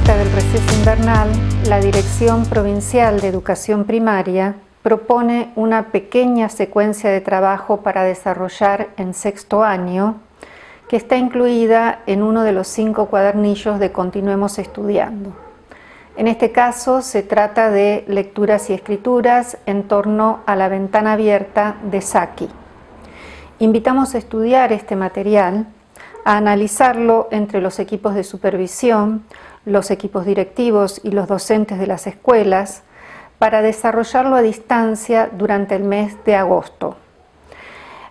vuelta del receso invernal, la Dirección Provincial de Educación Primaria propone una pequeña secuencia de trabajo para desarrollar en sexto año, que está incluida en uno de los 5 cuadernillos de Continuemos Estudiando. En este caso se trata de lecturas y escrituras en torno a la ventana abierta de Saki. Invitamos a estudiar este material, a analizarlo entre los equipos de supervisión, los equipos directivos y los docentes de las escuelas, para desarrollarlo a distancia durante el mes de agosto.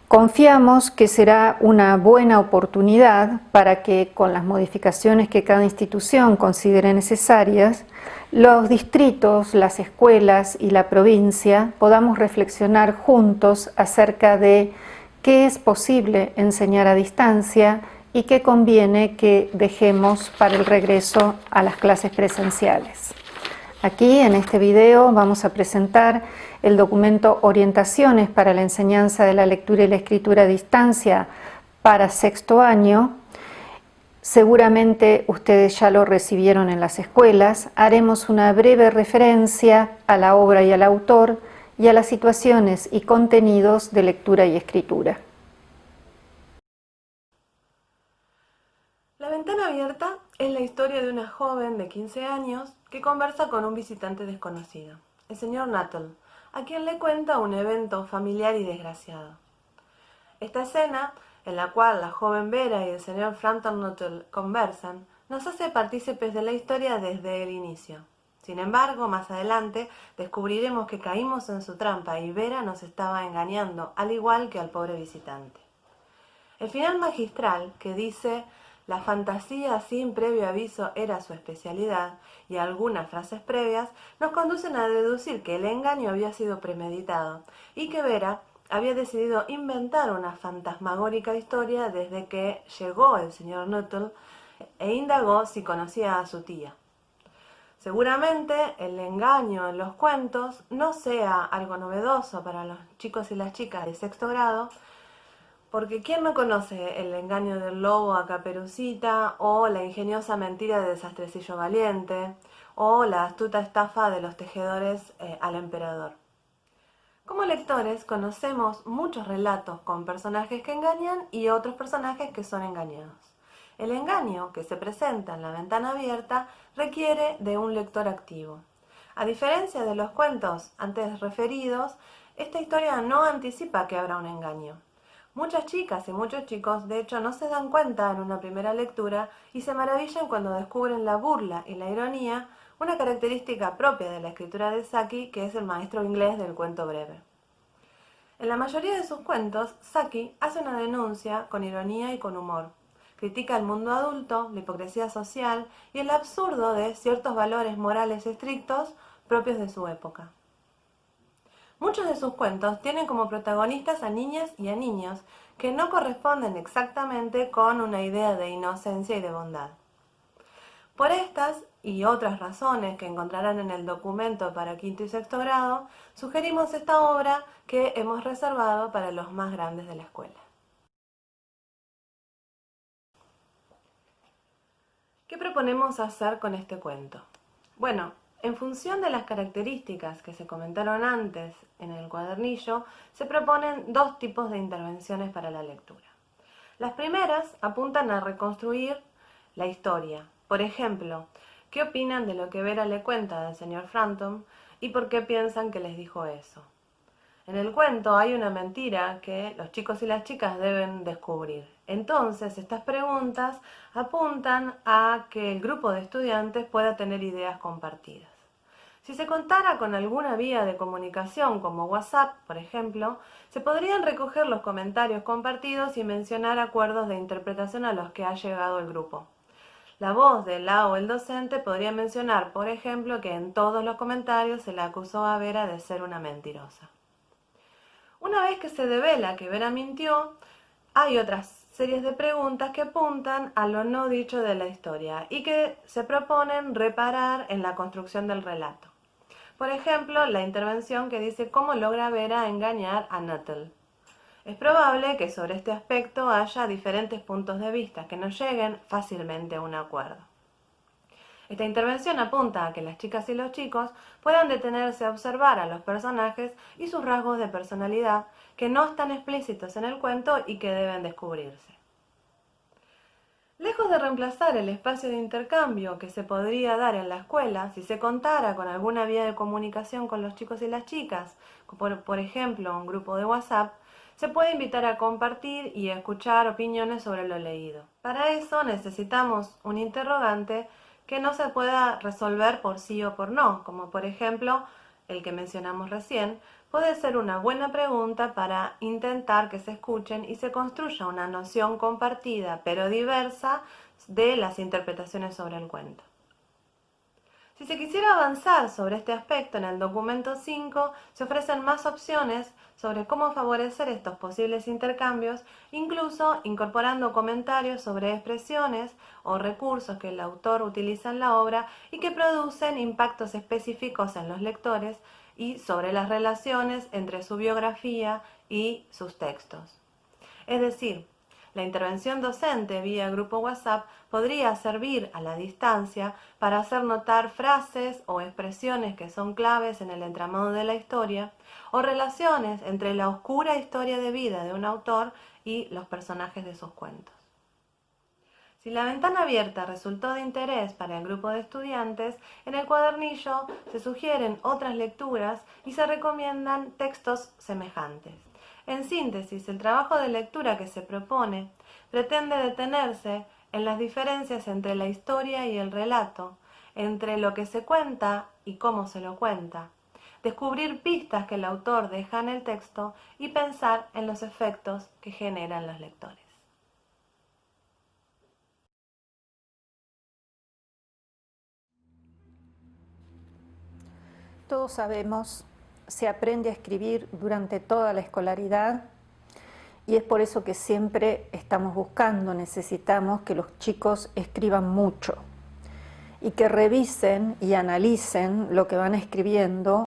Confiamos que será una buena oportunidad para que, con las modificaciones que cada institución considere necesarias, los distritos, las escuelas y la provincia podamos reflexionar juntos acerca de qué es posible enseñar a distancia y qué conviene que dejemos para el regreso a las clases presenciales. Aquí, en este video, vamos a presentar el documento Orientaciones para la enseñanza de la lectura y la escritura a distancia para sexto año. Seguramente ustedes ya lo recibieron en las escuelas. Haremos una breve referencia a la obra y al autor y a las situaciones y contenidos de lectura y escritura. La ventana abierta es la historia de una joven de 15 años que conversa con un visitante desconocido, el señor Nuttall, a quien le cuenta un evento familiar y desgraciado. Esta escena, en la cual la joven Vera y el señor Frampton Nuttall conversan, nos hace partícipes de la historia desde el inicio. Sin embargo, más adelante descubriremos que caímos en su trampa y Vera nos estaba engañando, al igual que al pobre visitante. El final magistral, que dice «La fantasía sin previo aviso era su especialidad» y algunas frases previas nos conducen a deducir que el engaño había sido premeditado y que Vera había decidido inventar una fantasmagórica historia desde que llegó el señor Nuttall e indagó si conocía a su tía. Seguramente el engaño en los cuentos no sea algo novedoso para los chicos y las chicas de sexto grado, porque ¿quién no conoce el engaño del lobo a Caperucita, o la ingeniosa mentira de Desastrecillo Valiente, o la astuta estafa de los tejedores al emperador? Como lectores conocemos muchos relatos con personajes que engañan y otros personajes que son engañados. El engaño que se presenta en La ventana abierta requiere de un lector activo. A diferencia de los cuentos antes referidos, esta historia no anticipa que habrá un engaño. Muchas chicas y muchos chicos, de hecho, no se dan cuenta en una primera lectura y se maravillan cuando descubren la burla y la ironía, una característica propia de la escritura de Saki, que es el maestro inglés del cuento breve. En la mayoría de sus cuentos, Saki hace una denuncia con ironía y con humor. Critica el mundo adulto, la hipocresía social y el absurdo de ciertos valores morales estrictos propios de su época. Muchos de sus cuentos tienen como protagonistas a niñas y a niños que no corresponden exactamente con una idea de inocencia y de bondad. Por estas y otras razones que encontrarán en el documento para quinto y sexto grado, sugerimos esta obra que hemos reservado para los más grandes de la escuela. ¿Qué proponemos hacer con este cuento? Bueno, en función de las características que se comentaron antes en el cuadernillo, se proponen 2 tipos de intervenciones para la lectura. Las primeras apuntan a reconstruir la historia. Por ejemplo, ¿qué opinan de lo que Vera le cuenta al señor Frampton y por qué piensan que les dijo eso? En el cuento hay una mentira que los chicos y las chicas deben descubrir. Entonces, estas preguntas apuntan a que el grupo de estudiantes pueda tener ideas compartidas. Si se contara con alguna vía de comunicación como WhatsApp, por ejemplo, se podrían recoger los comentarios compartidos y mencionar acuerdos de interpretación a los que ha llegado el grupo. La voz de la o el docente podría mencionar, por ejemplo, que en todos los comentarios se le acusó a Vera de ser una mentirosa. Una vez que se devela que Vera mintió, hay otras series de preguntas que apuntan a lo no dicho de la historia y que se proponen reparar en la construcción del relato. Por ejemplo, la intervención que dice cómo logra Vera engañar a Nuttall. Es probable que sobre este aspecto haya diferentes puntos de vista que no lleguen fácilmente a un acuerdo. Esta intervención apunta a que las chicas y los chicos puedan detenerse a observar a los personajes y sus rasgos de personalidad que no están explícitos en el cuento y que deben descubrirse. Lejos de reemplazar el espacio de intercambio que se podría dar en la escuela si se contara con alguna vía de comunicación con los chicos y las chicas, por ejemplo un grupo de WhatsApp, se puede invitar a compartir y a escuchar opiniones sobre lo leído. Para eso necesitamos un interrogante que no se pueda resolver por sí o por no, como por ejemplo el que mencionamos recién, puede ser una buena pregunta para intentar que se escuchen y se construya una noción compartida pero diversa de las interpretaciones sobre el cuento. Si se quisiera avanzar sobre este aspecto en el documento 5, se ofrecen más opciones sobre cómo favorecer estos posibles intercambios, incluso incorporando comentarios sobre expresiones o recursos que el autor utiliza en la obra y que producen impactos específicos en los lectores y sobre las relaciones entre su biografía y sus textos. Es decir, la intervención docente vía grupo WhatsApp podría servir a la distancia para hacer notar frases o expresiones que son claves en el entramado de la historia o relaciones entre la oscura historia de vida de un autor y los personajes de sus cuentos. Si la ventana abierta resultó de interés para el grupo de estudiantes, en el cuadernillo se sugieren otras lecturas y se recomiendan textos semejantes. En síntesis, el trabajo de lectura que se propone pretende detenerse en las diferencias entre la historia y el relato, entre lo que se cuenta y cómo se lo cuenta, descubrir pistas que el autor deja en el texto y pensar en los efectos que generan los lectores. Todos sabemos, se aprende a escribir durante toda la escolaridad y es por eso que siempre estamos buscando, necesitamos que los chicos escriban mucho y que revisen y analicen lo que van escribiendo